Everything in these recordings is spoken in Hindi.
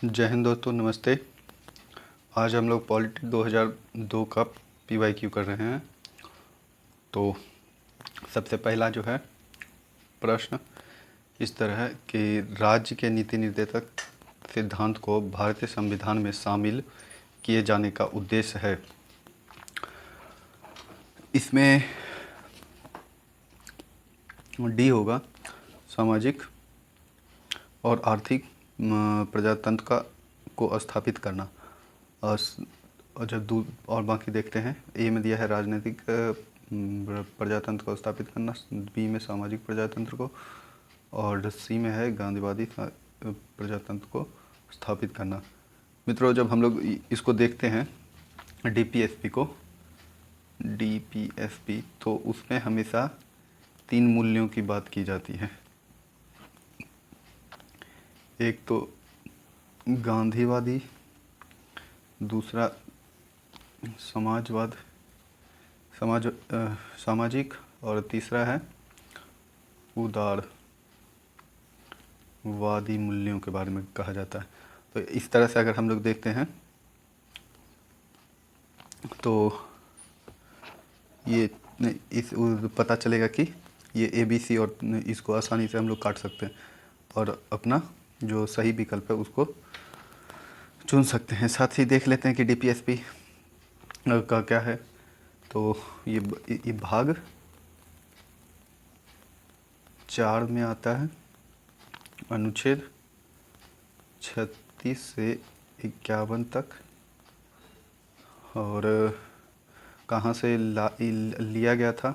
जय हिंद दोस्तों, नमस्ते। आज हम लोग पॉलिटिक्स 2002 का पीवाईक्यू कर रहे हैं। तो सबसे पहला जो है प्रश्न इस तरह है कि राज्य के नीति निर्देशक सिद्धांत को भारतीय संविधान में शामिल किए जाने का उद्देश्य है। इसमें डी होगा, सामाजिक और आर्थिक प्रजातंत्र को स्थापित करना। और जब और बाकी देखते हैं, ए में दिया है राजनीतिक प्रजातंत्र को स्थापित करना, बी में सामाजिक प्रजातंत्र को, और सी में है गांधीवादी प्रजातंत्र को स्थापित करना। मित्रों, जब हम लोग इसको देखते हैं डीपीएसपी, तो उसमें हमेशा 3 मूल्यों की बात की जाती है। एक तो गांधीवादी, दूसरा सामाजिक, और तीसरा है उदारवादी मूल्यों के बारे में कहा जाता है। तो इस तरह से अगर हम लोग देखते हैं तो ये पता चलेगा कि ये ABC, और इसको आसानी से हम लोग काट सकते हैं और अपना जो सही विकल्प है उसको चुन सकते हैं। साथ ही देख लेते हैं कि डीपीएसपी का क्या है। तो ये भाग 4 में आता है, अनुच्छेद 36 से 51 तक, और कहाँ से लिया गया था,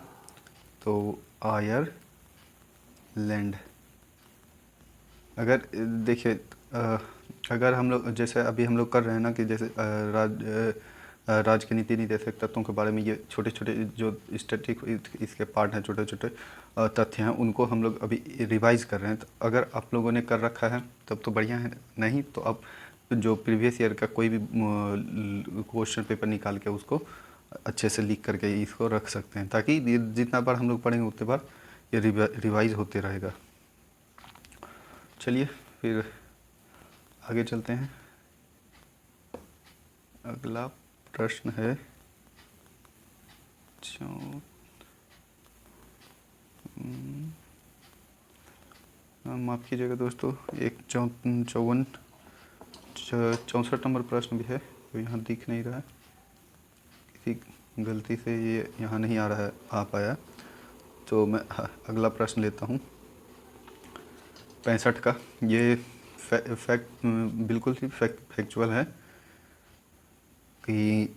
तो आयरलैंड। अगर देखिए, अगर हम लोग जैसे अभी हम लोग कर रहे हैं ना कि जैसे राज्य के नीति निर्देशक तत्वों के बारे में ये छोटे छोटे जो स्टैटिक इसके पार्ट हैं, छोटे छोटे तथ्य हैं, उनको हम लोग अभी रिवाइज कर रहे हैं। तो अगर आप लोगों ने कर रखा है तब तो बढ़िया है, नहीं तो अब जो प्रीवियस ईयर का कोई भी क्वेश्चन पेपर निकाल के उसको अच्छे से लिख करके इसको रख सकते हैं, ताकि जितना बार हम लोग पढ़ेंगे उतने बार ये रिवाइज होते रहेगा। चलिए फिर आगे चलते हैं। अगला प्रश्न है माफ़ कीजिएगा दोस्तों, 64 नंबर प्रश्न भी है, तो यहाँ दिख नहीं रहा है, किसी गलती से ये यहाँ नहीं आ पाया। तो मैं अगला प्रश्न लेता हूँ 65 का। ये बिल्कुल ही फैक्चुअल है कि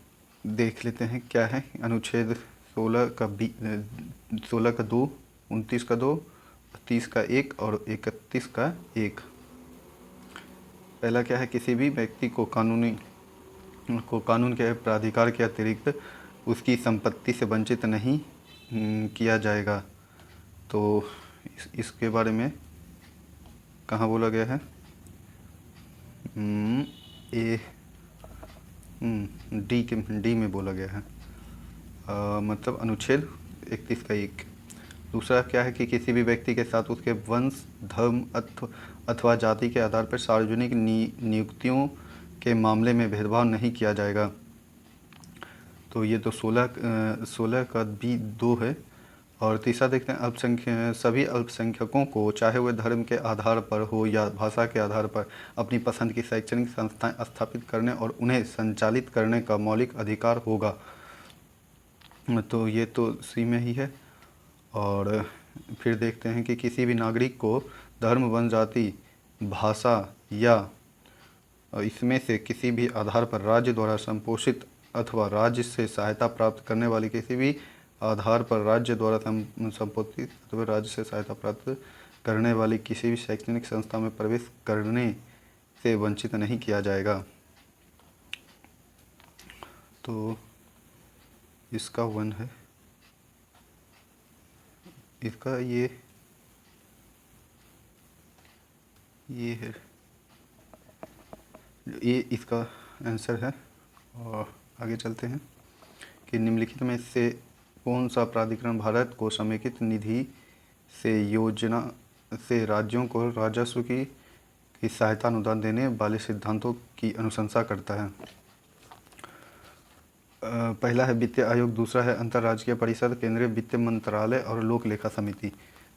देख लेते हैं क्या है। अनुच्छेद 16 का 2, 29 का 2, 30 का 1 और 31 का 1। पहला क्या है, किसी भी व्यक्ति को कानून के प्राधिकार के अतिरिक्त उसकी संपत्ति से वंचित नहीं किया जाएगा। तो इसके बारे में कहाँ बोला गया है? डी में बोला गया है, मतलब अनुच्छेद 31 का 1। दूसरा क्या है कि किसी भी व्यक्ति के साथ उसके वंश, धर्म अथवा जाति के आधार पर सार्वजनिक नियुक्तियों के मामले में भेदभाव नहीं किया जाएगा। तो ये तो 16 का बी 2 है। और तीसरा देखते हैं, सभी अल्पसंख्यकों को चाहे वह धर्म के आधार पर हो या भाषा के आधार पर अपनी पसंद की शैक्षणिक संस्थाएं स्थापित करने और उन्हें संचालित करने का मौलिक अधिकार होगा। तो ये तो सी में ही है। और फिर देखते हैं कि किसी भी नागरिक को धर्म, वंश, जाति, भाषा या इसमें से किसी भी आधार पर राज्य द्वारा संपोषित अथवा राज्य से सहायता प्राप्त करने वाली किसी भी आधार पर राज्य द्वारा संपोषित अथवा राज्य से सहायता प्राप्त करने वाली किसी भी शैक्षणिक संस्था में प्रवेश करने से वंचित नहीं किया जाएगा। तो इसका 1 है, इसका ये है, ये इसका आंसर है। और आगे चलते हैं कि निम्नलिखित में से कौन सा प्राधिकरण भारत को समेकित निधि से योजना से राज्यों को राजस्व की की सहायता अनुदान देने वाले सिद्धांतों की अनुशंसा करता है। पहला है वित्त आयोग, दूसरा है अंतर्राज्यीय परिषद, केंद्रीय वित्त मंत्रालय और लोक लेखा समिति।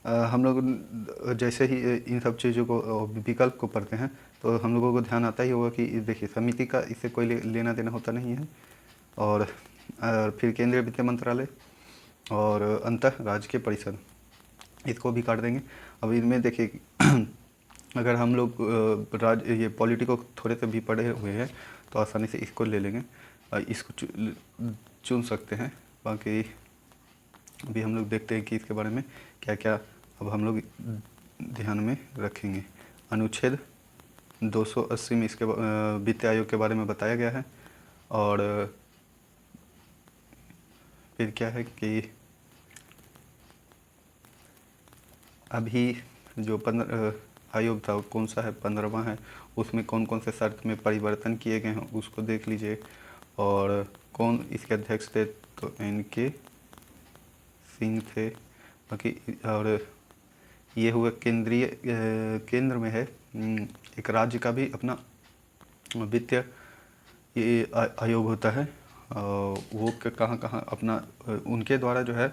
हम लोग जैसे ही इन सब चीज़ों को विकल्प को पढ़ते हैं तो हम लोगों को ध्यान आता ही होगा कि देखिए समिति का इससे कोई लेना देना होता नहीं है। और फिर केंद्रीय वित्त मंत्रालय और अंतर्राज्यीय परिषद, इसको भी काट देंगे। अब इनमें देखिए अगर हम लोग ये पॉलिटिको थोड़े से भी पढ़े हुए हैं तो आसानी से इसको ले लेंगे, इसको चुन सकते हैं। बाकी अभी हम लोग देखते हैं कि इसके बारे में क्या क्या अब हम लोग ध्यान में रखेंगे। अनुच्छेद 280 में इसके वित्त आयोग के बारे में बताया गया है। और फिर क्या है कि अभी जो आयोग था कौन सा है, 15वां है, उसमें कौन कौन से शर्त में परिवर्तन किए गए हैं उसको देख लीजिए। और कौन इसके अध्यक्ष थे, तो NK सिंह थे। बाकी और ये हुआ केंद्रीय केंद्र में है, एक राज्य का भी अपना वित्तीय ये आयोग होता है। वो कहाँ कहाँ अपना उनके द्वारा जो है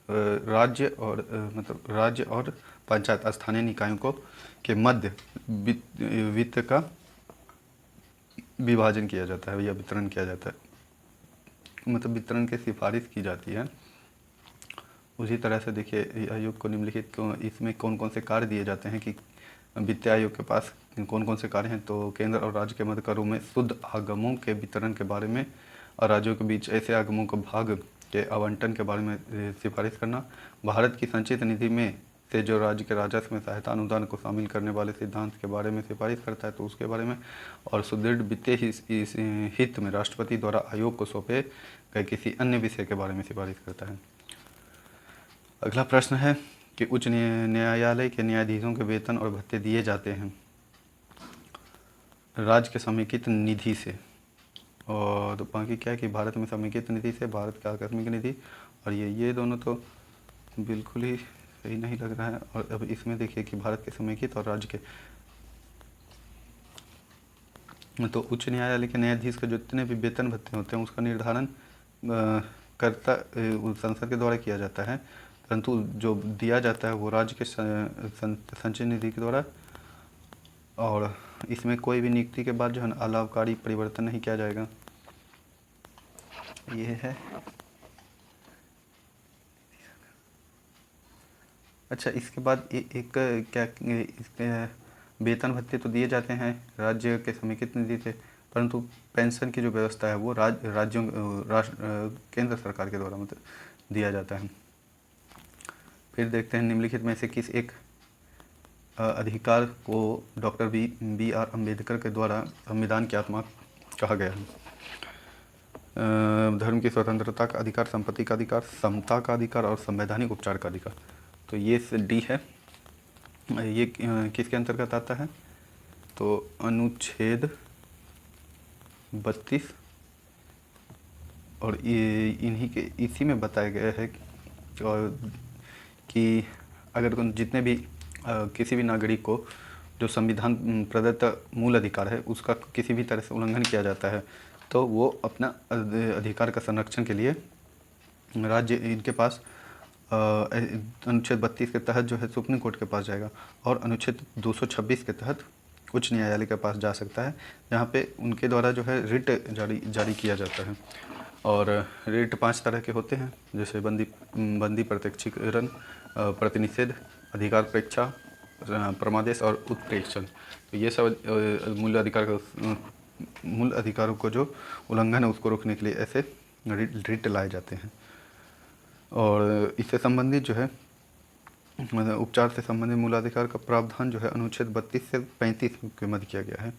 राज्य और मतलब राज्य और पंचायत स्थानीय निकायों को के मध्य वित्त का विभाजन किया जाता है या वितरण किया जाता है, मतलब वितरण की सिफारिश की जाती है। उसी तरह से देखिए आयोग को निम्नलिखित इसमें कौन कौन से कार्य दिए जाते हैं कि वित्त आयोग के पास कौन कौन से कार्य हैं। तो केंद्र और राज्य के मध्य करों में शुद्ध आगमों के वितरण के बारे में और राज्यों के बीच ऐसे आगमों को भाग के आवंटन के बारे में सिफारिश करना, भारत की संचित निधि में से जो राज्य के राजस्व में सहायता अनुदान को शामिल करने वाले सिद्धांत के बारे में सिफारिश करता है तो उसके बारे में, और सुदृढ़ वित्तीय हित में राष्ट्रपति द्वारा आयोग को सौंपे गए किसी अन्य विषय के बारे में सिफारिश करता है। अगला प्रश्न है कि उच्च न्यायालय के न्यायाधीशों के वेतन और भत्ते दिए जाते हैं राज्य के समेकित निधि से। और तो बाकी क्या है कि भारत में समेकित निधि से, भारत का आकस्मिक निधि, और ये दोनों तो बिल्कुल ही सही नहीं लग रहा है। और अब इसमें देखिए कि भारत के समेकित और राज्य के, तो उच्च न्यायालय के न्यायाधीश के जितने भी वेतन भत्ते होते हैं उसका निर्धारण करता संसद के द्वारा किया जाता है, परंतु जो दिया जाता है वो राज्य के संचय निधि के द्वारा। और इसमें कोई भी नियुक्ति के बाद जो है अलाभकारी परिवर्तन नहीं किया जाएगा। ये है। अच्छा, इसके बाद एक क्या इसके वेतन भत्ते तो दिए जाते हैं राज्य के समेकित निधि से, परंतु पेंशन की जो व्यवस्था है वो राज्यों केंद्र सरकार के द्वारा मतलब दिया जाता है। फिर देखते हैं निम्नलिखित में से किस एक अधिकार को डॉक्टर BR अम्बेडकर के द्वारा संविधान की आत्मा कहा गया है। धर्म की स्वतंत्रता का अधिकार, संपत्ति का अधिकार, समता का अधिकार और संवैधानिक उपचार का अधिकार। तो ये D है। ये किसके अंतर्गत आता है, तो अनुच्छेद 32 और ये इन्हीं के इसी में बताया गया है कि अगर जितने भी किसी भी नागरिक को जो संविधान प्रदत्त मूल अधिकार है उसका किसी भी तरह से उल्लंघन किया जाता है तो वो अपना अधिकार का संरक्षण के लिए राज्य इनके पास अनुच्छेद 32 के तहत जो है सुप्रीम कोर्ट के पास जाएगा, और अनुच्छेद 226 के तहत उच्च न्यायालय के पास जा सकता है, जहाँ पे उनके द्वारा जो है रिट जारी किया जाता है। और रिट 5 तरह के होते हैं, जैसे बंदी प्रत्यक्षीकरण, प्रतिनिषेध, अधिकार प्रेक्षा, परमादेश और उत्प्रेक्षण। तो ये सब मूल अधिकारों को जो उल्लंघन है उसको रोकने के लिए ऐसे रिट लाए जाते हैं। और इससे संबंधित जो है मतलब उपचार से संबंधित मूलाधिकार का प्रावधान जो है अनुच्छेद 32 से 35 के मध्य किया गया है।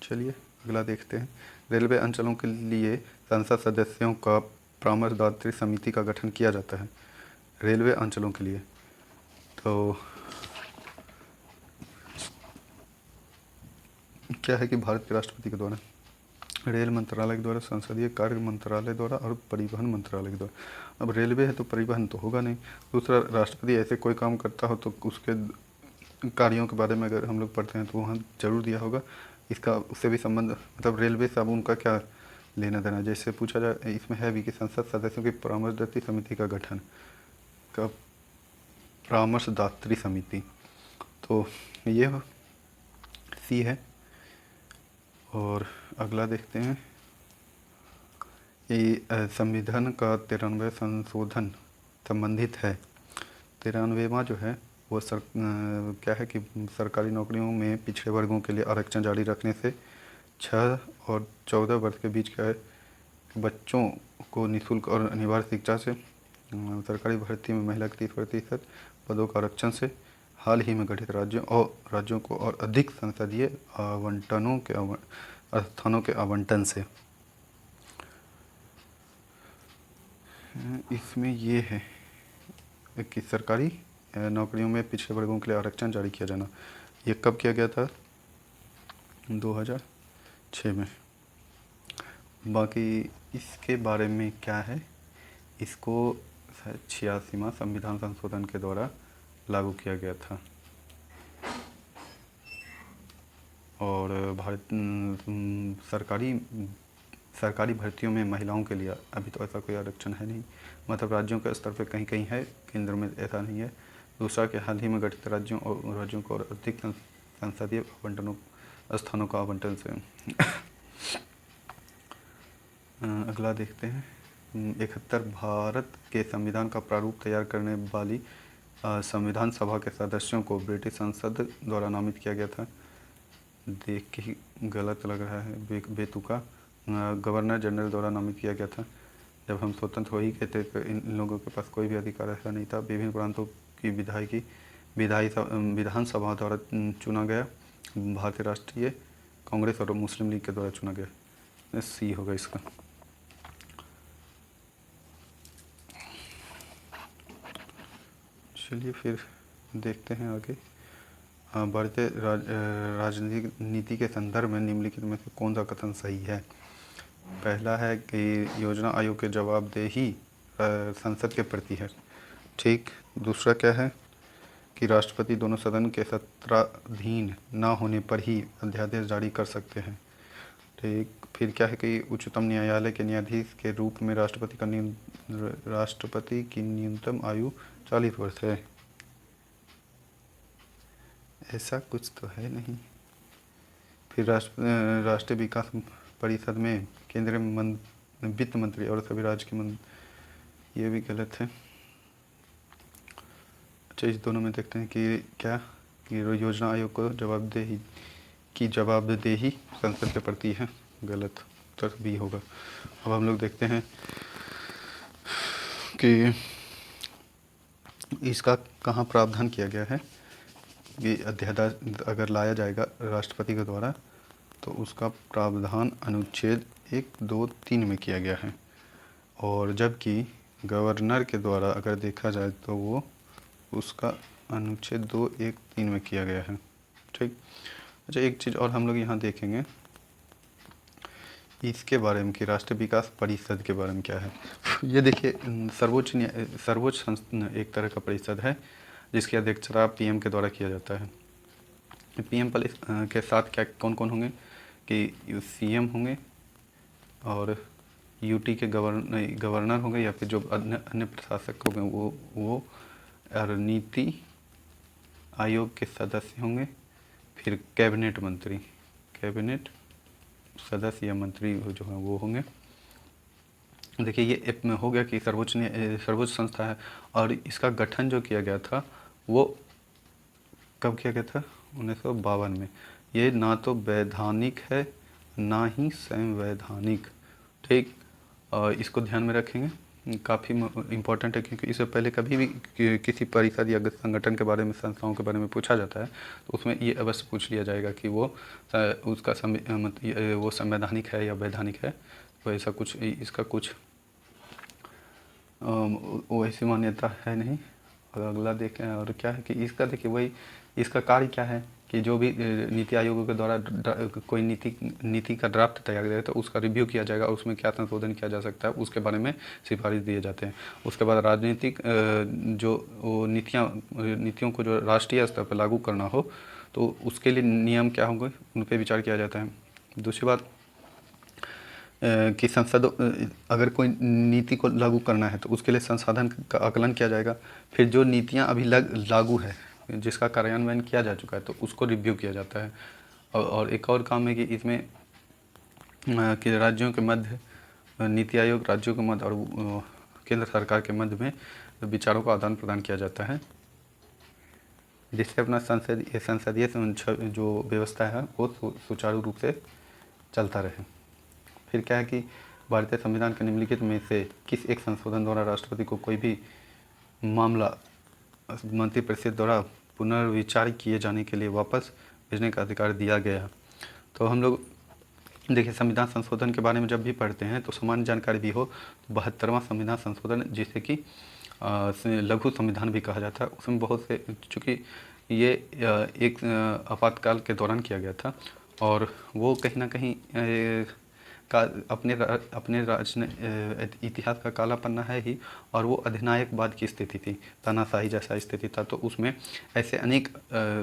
चलिए अगला देखते हैं। रेलवे अंचलों के लिए संसद सदस्यों का परामर्शदात्री समिति का गठन किया जाता है। रेलवे अंचलों के लिए तो क्या है कि भारत के राष्ट्रपति के द्वारा रेल मंत्रालय के द्वारा, संसदीय कार्य मंत्रालय द्वारा और परिवहन मंत्रालय के द्वारा। अब रेलवे है तो परिवहन तो होगा नहीं। दूसरा, राष्ट्रपति ऐसे कोई काम करता हो तो उसके कार्यों के बारे में अगर हम लोग पढ़ते हैं तो वहाँ जरूर दिया होगा। इसका उससे भी संबंध, मतलब रेलवे से अब उनका क्या लेना देना। जैसे पूछा जाए इसमें है भी कि संसद सदस्यों की परामर्शदात्री समिति का गठन, का परामर्शदात्री समिति, तो ये सी है। और अगला देखते हैं, ये संविधान का 93वां संशोधन संबंधित है। 93वां जो है वो क्या है कि सरकारी नौकरियों में पिछड़े वर्गों के लिए आरक्षण जारी रखने से 6 और 14 वर्ष के बीच के बच्चों को निःशुल्क और अनिवार्य शिक्षा से, सरकारी भर्ती में महिला के 30% पदों का आरक्षण से, हाल ही में गठित राज्यों को और अधिक संसदीय आवंटनों के स्थानों के आवंटन से। इसमें ये है कि सरकारी नौकरियों में पिछड़े वर्गों के लिए आरक्षण जारी किया जाना। ये कब किया गया था? 2006 में। बाकी इसके बारे में क्या है, इसको 86वां संविधान संशोधन के द्वारा लागू किया गया था। और सरकारी भर्तियों में महिलाओं के लिए अभी तो ऐसा कोई आरक्षण है नहीं, मतलब राज्यों के स्तर पर कहीं कहीं है, केंद्र में ऐसा नहीं है। दूसरा कि हाल ही में गठित राज्यों को और अधिक संसदीय आवंटनों स्थानों का आवंटन से। अगला देखते हैं, 71 भारत के संविधान का प्रारूप तैयार करने वाली संविधान सभा के सदस्यों को ब्रिटिश संसद द्वारा नामित किया गया था। देख के ही गलत लग रहा है, बेतुका गवर्नर जनरल द्वारा नामित किया गया था। जब हम स्वतंत्र हो ही गए थे तो इन लोगों के पास कोई भी अधिकार ऐसा नहीं था। विभिन्न प्रांतों की विधानसभा द्वारा चुना गया। भारतीय राष्ट्रीय कांग्रेस और मुस्लिम लीग के द्वारा चुना गया। सी होगा इसका। चलिए फिर देखते हैं आगे। भारतीय राजनीतिक नीति के संदर्भ में निम्नलिखित में से कौन सा कथन सही है? पहला है कि योजना आयोग के जवाबदेही संसद के प्रति है। ठीक। दूसरा क्या है कि राष्ट्रपति दोनों सदन के सत्राधीन न होने पर ही अध्यादेश जारी कर सकते हैं। ठीक। फिर क्या है कि उच्चतम न्यायालय के न्यायाधीश के रूप में राष्ट्रपति की न्यूनतम आयु 40 वर्ष है। ऐसा कुछ तो है नहीं। फिर राष्ट्रीय विकास परिषद में केंद्रीय वित्त मंत्री और सभी राज्य के मंत्री, ये भी गलत है। अच्छा, इस दोनों में देखते हैं कि क्या कि योजना आयोग को जवाबदेही संसद के प्रति है। गलत, उत्तर भी होगा। अब हम लोग देखते हैं कि इसका कहाँ प्रावधान किया गया है कि अध्यादेश अगर लाया जाएगा राष्ट्रपति के द्वारा तो उसका प्रावधान अनुच्छेद 1, 2, 3 में किया गया है। और जबकि गवर्नर के द्वारा अगर देखा जाए तो वो उसका अनुच्छेद 2, 1, 3 में किया गया है। ठीक। अच्छा, एक चीज़ और हम लोग यहाँ देखेंगे इसके बारे में कि राष्ट्रीय विकास परिषद के बारे में क्या है। ये देखिए, सर्वोच्च एक तरह का परिषद है जिसकी अध्यक्षता पीएम के द्वारा किया जाता है। पीएम के साथ क्या कौन कौन होंगे कि सीएम होंगे और यूटी के गवर्नर होंगे या फिर जो अन्य प्रशासक होंगे वो और नीति आयोग के सदस्य होंगे। फिर कैबिनेट सदस्य या मंत्री जो हैं वो होंगे। देखिए, ये में हो गया कि सर्वोच्च संस्था है। और इसका गठन जो किया गया था वो कब किया गया था? 1952 में। ये ना तो वैधानिक है ना ही संवैधानिक। ठीक। और इसको ध्यान में रखेंगे, काफ़ी इम्पोर्टेंट है, क्योंकि इससे पहले कभी भी किसी परिषद या संगठन के बारे में, संस्थाओं के बारे में पूछा जाता है तो उसमें ये अवश्य पूछ लिया जाएगा कि वो उसका वो संवैधानिक है या वैधानिक है। तो ऐसा कुछ इसका कुछ वैसी मान्यता है नहीं। और अगला देखें, और क्या है कि इसका देखिए वही इसका कार्य क्या है कि जो भी नीति आयोग के द्वारा कोई नीति का ड्राफ्ट तैयार किया तो उसका रिव्यू किया जाएगा, उसमें क्या संशोधन किया जा सकता है उसके बारे में सिफारिश दिए जाते हैं। उसके बाद राजनीतिक जो नीतियों को जो राष्ट्रीय स्तर पर लागू करना हो तो उसके लिए नियम क्या होंगे उन पर विचार किया जाता है। दूसरी बात कि संसद अगर कोई नीति को लागू करना है तो उसके लिए संसाधन का आकलन किया जाएगा। फिर जो नीतियां अभी लागू है जिसका कार्यान्वयन किया जा चुका है तो उसको रिव्यू किया जाता है। और एक और काम है कि इसमें कि राज्यों के मध्य नीति आयोग राज्यों के मध्य और केंद्र सरकार के मध्य में विचारों का आदान प्रदान किया जाता है, जिससे अपना संसदीय जो व्यवस्था है वो सुचारू रूप से चलता रहे। फिर क्या है कि भारतीय संविधान के निम्नलिखित में से किस एक संशोधन द्वारा राष्ट्रपति को कोई भी मामला मंत्रिपरिषद द्वारा पुनर्विचार किए जाने के लिए वापस भेजने का अधिकार दिया गया। तो हम लोग देखिए संविधान संशोधन के बारे में जब भी पढ़ते हैं तो सामान्य जानकारी भी हो तो 72वां संविधान संशोधन जिसे कि लघु संविधान भी कहा जाता है, उसमें बहुत से, चूँकि ये एक आपातकाल के दौरान किया गया था और वो कहीं ना कहीं का अपने राज्य ने इतिहास का काला पन्ना है ही, और वो अधिनायकवाद की स्थिति थी, तानाशाही जैसा स्थिति था। तो उसमें ऐसे अनेक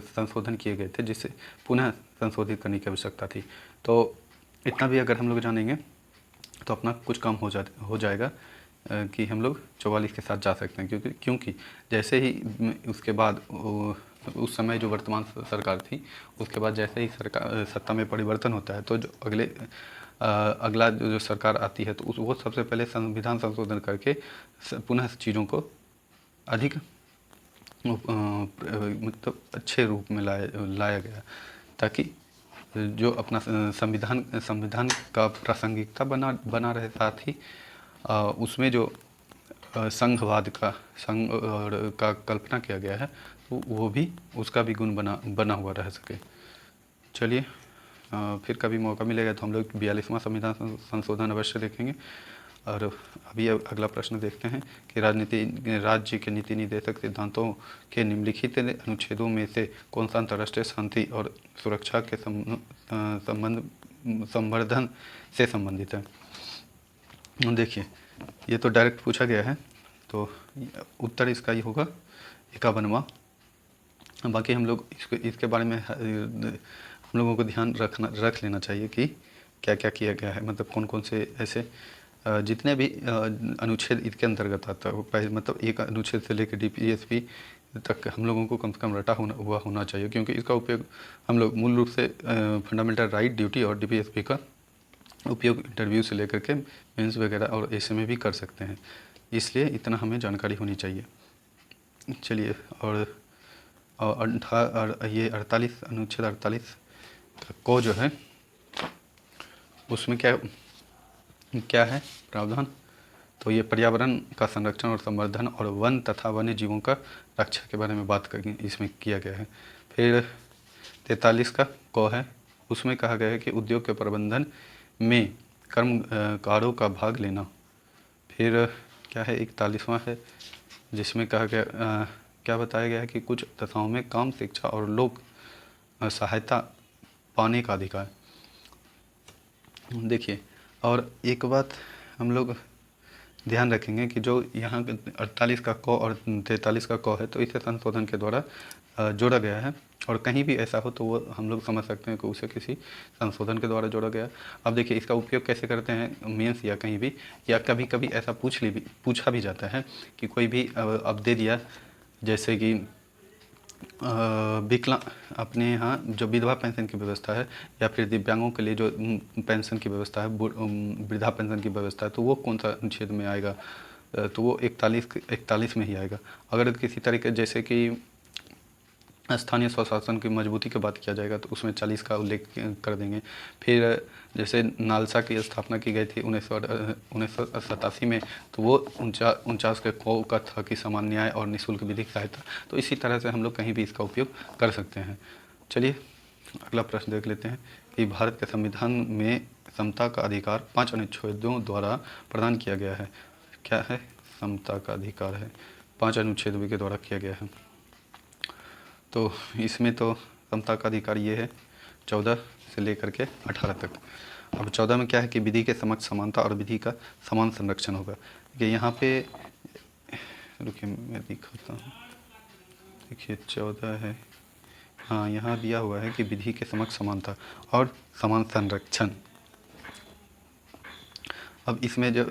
संशोधन किए गए थे जिससे पुनः संशोधित करने की आवश्यकता थी। तो इतना भी अगर हम लोग जानेंगे तो अपना कुछ काम हो जाएगा कि हम लोग 44 के साथ जा सकते हैं, क्योंकि जैसे ही उसके बाद उस समय जो वर्तमान सरकार थी उसके बाद जैसे ही सरकार सत्ता में परिवर्तन होता है तो जो अगला जो सरकार आती है तो वो सबसे पहले संविधान संशोधन करके पुनः चीज़ों को अधिक मतलब अच्छे रूप में लाया गया, ताकि जो अपना संविधान का प्रासंगिकता बना रहे, साथ ही उसमें जो संघवाद का कल्पना किया गया है तो वो भी उसका भी गुण बना हुआ रह सके। चलिए फिर कभी मौका मिलेगा तो हम लोग 42वां संविधान संशोधन अवश्य देखेंगे। और अभी अगला प्रश्न देखते हैं कि राज्य के नीति निर्देशक सिद्धांतों के निम्नलिखित अनुच्छेदों में से कौन सा अंतर्राष्ट्रीय शांति और सुरक्षा के संवर्धन से संबंधित है। देखिए ये तो डायरेक्ट पूछा गया है, तो उत्तर इसका ही होगा 51वां। बाकी हम लोग इसके बारे में हम लोगों को ध्यान रख लेना चाहिए कि क्या क्या किया गया है, मतलब कौन कौन से ऐसे जितने भी अनुच्छेद इसके अंतर्गत आता है वो पहले, मतलब एक अनुच्छेद से लेकर DPSP तक हम लोगों को कम से कम रटा हुआ होना चाहिए, क्योंकि इसका उपयोग हम लोग मूल रूप से फंडामेंटल राइट, ड्यूटी और DPSP का उपयोग इंटरव्यू से लेकर के मेंस वगैरह और ऐसे में भी कर सकते हैं, इसलिए इतना हमें जानकारी होनी चाहिए। चलिए और ये 48 अनुच्छेद 48 को जो है उसमें क्या है प्रावधान, तो ये पर्यावरण का संरक्षण और संवर्धन और वन तथा वन्य जीवों का रक्षा के बारे में बात करके इसमें किया गया है। फिर 43 का क है, उसमें कहा गया है कि उद्योग के प्रबंधन में कर्मकारों का भाग लेना। फिर क्या है 41वां है, जिसमें कहा गया क्या बताया गया है कि कुछ दशाओं में काम, शिक्षा और लोक सहायता पाने का अधिकार। देखिए और एक बात हम लोग ध्यान रखेंगे कि जो यहाँ 48 का क और 43 का क है तो इसे संशोधन के द्वारा जोड़ा गया है, और कहीं भी ऐसा हो तो वो हम लोग समझ सकते हैं कि उसे किसी संशोधन के द्वारा जोड़ा गया। अब देखिए इसका उपयोग कैसे करते हैं मेंस या कहीं भी, या कभी कभी ऐसा पूछा भी जाता है कि कोई भी अब दे दिया, जैसे कि अपने यहाँ जो विधवा पेंशन की व्यवस्था है या फिर दिव्यांगों के लिए जो पेंशन की व्यवस्था है, वृद्धा पेंशन की व्यवस्था है, तो वो कौन सा अनुच्छेद में आएगा, तो वो 41 में ही आएगा। अगर किसी तरीके जैसे कि स्थानीय स्वशासन की मजबूती की बात किया जाएगा तो उसमें 40 का उल्लेख कर देंगे। फिर जैसे नालसा की स्थापना की गई थी 1987 में, तो वो 49 के को का था कि समान न्याय और निःशुल्क विधिक सहायता। तो इसी तरह से हम लोग कहीं भी इसका उपयोग कर सकते हैं। चलिए अगला प्रश्न देख लेते हैं कि भारत के संविधान में समता का अधिकार 5 अनुच्छेदों द्वारा प्रदान किया गया है। क्या है समता का अधिकार है 5 अनुच्छेदों के द्वारा किया गया है। तो इसमें तो समता का अधिकार ये है 14 से लेकर के 18 तक। अब 14 में क्या है कि विधि के समक्ष समानता और विधि का समान संरक्षण होगा। देखिए यहाँ पे, रुकिए मैं दिखाता हूँ। देखिए 14 है, हाँ यहाँ दिया हुआ है कि विधि के समक्ष समानता और समान संरक्षण। अब इसमें जब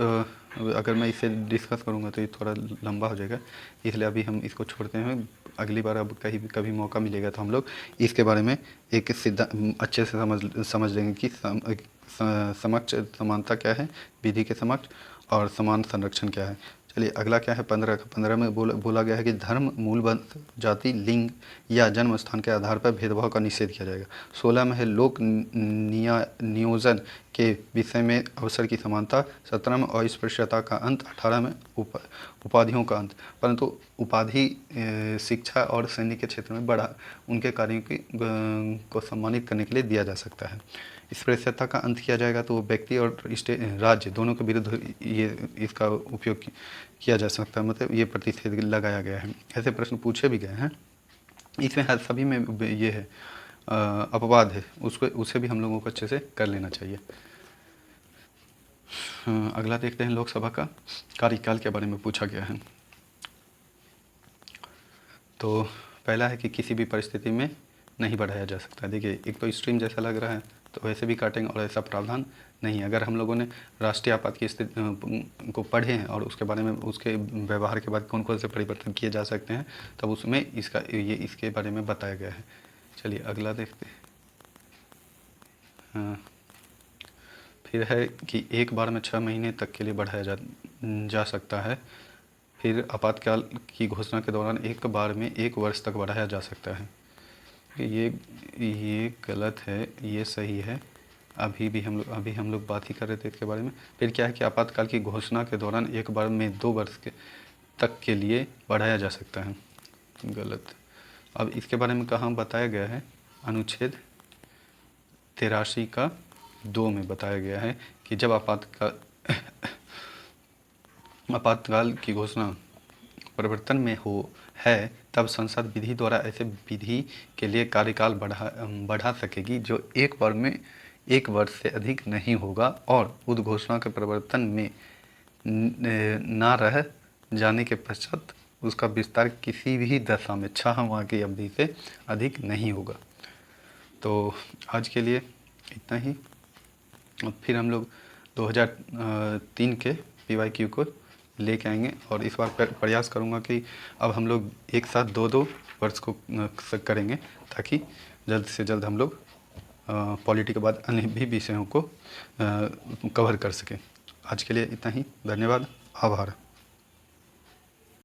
अगर मैं इसे डिस्कस करूँगा तो ये थोड़ा लंबा हो जाएगा, इसलिए अभी हम इसको छोड़ते हैं। अगली बार अब कहीं भी कभी मौका मिलेगा तो हम लोग इसके बारे में एक अच्छे से समझ लेंगे कि समक्ष समानता क्या है, विधि के समक्ष, और समान संरक्षण क्या है। चलिए अगला क्या है 15 का। 15 में बोला गया है कि धर्म, मूल, वंश, जाति, लिंग या जन्म स्थान के आधार पर भेदभाव का निषेध किया जाएगा। 16 में है लोक नियोजन के विषय में अवसर की समानता। 17 में अस्पृश्यता का अंत। 18 में उपाधियों का अंत। परंतु उपाधि शिक्षा और सैन्य के क्षेत्र में बढ़ा उनके कार्यों को सम्मानित करने के लिए दिया जा सकता है। स्पृश्यता का अंत किया जाएगा तो व्यक्ति और राज्य दोनों के विरुद्ध ये इसका उपयोग किया जा सकता है, मतलब ये प्रतिषेध लगाया गया है। ऐसे प्रश्न पूछे भी गए हैं, इसमें हर सभी में ये है अपवाद है, उसे भी हम लोगों को अच्छे से कर लेना चाहिए। अगला देखते हैं लोकसभा का कार्यकाल के बारे में पूछा गया है। तो पहला है कि किसी भी परिस्थिति में नहीं बढ़ाया जा सकता। देखिए एक तो स्ट्रीम जैसा लग रहा है तो वैसे भी काटेंगे, और ऐसा प्रावधान नहीं है। अगर हम लोगों ने राष्ट्रीय आपात की स्थिति को पढ़े हैं और उसके बारे में उसके व्यवहार के बाद कौन कौन से परिवर्तन किए जा सकते हैं, तब उसमें इसके बारे में बताया गया है। चलिए अगला देखते हैं। हाँ, फिर है कि एक बार में 6 महीने तक के लिए बढ़ाया जा सकता है। फिर आपातकाल की घोषणा के दौरान एक बार में 1 वर्ष तक बढ़ाया जा सकता है। ये गलत है, ये सही है। अभी हम लोग बात ही कर रहे थे इसके बारे में। फिर क्या है कि आपातकाल की घोषणा के दौरान एक बार में 2 वर्ष तक के लिए बढ़ाया जा सकता है। गलत। अब इसके बारे में कहाँ बताया गया है, अनुच्छेद 83 का 2 में बताया गया है कि जब आपातकाल की घोषणा परिवर्तन में है तब संसद विधि द्वारा ऐसे विधि के लिए कार्यकाल बढ़ा सकेगी जो एक बार में 1 वर्ष से अधिक नहीं होगा और उद्घोषणा के परिवर्तन में ना रह जाने के पश्चात उसका विस्तार किसी भी दशा में 6 माह की अवधि से अधिक नहीं होगा। तो आज के लिए इतना ही। फिर हम लोग 2003 के PYQ को लेके आएंगे, और इस बार प्रयास करूंगा कि अब हम लोग एक साथ 2-2 वर्ष को करेंगे ताकि जल्द से जल्द हम लोग पॉलिटी के बाद अन्य भी विषयों को कवर कर सकें। आज के लिए इतना ही। धन्यवाद, आभार।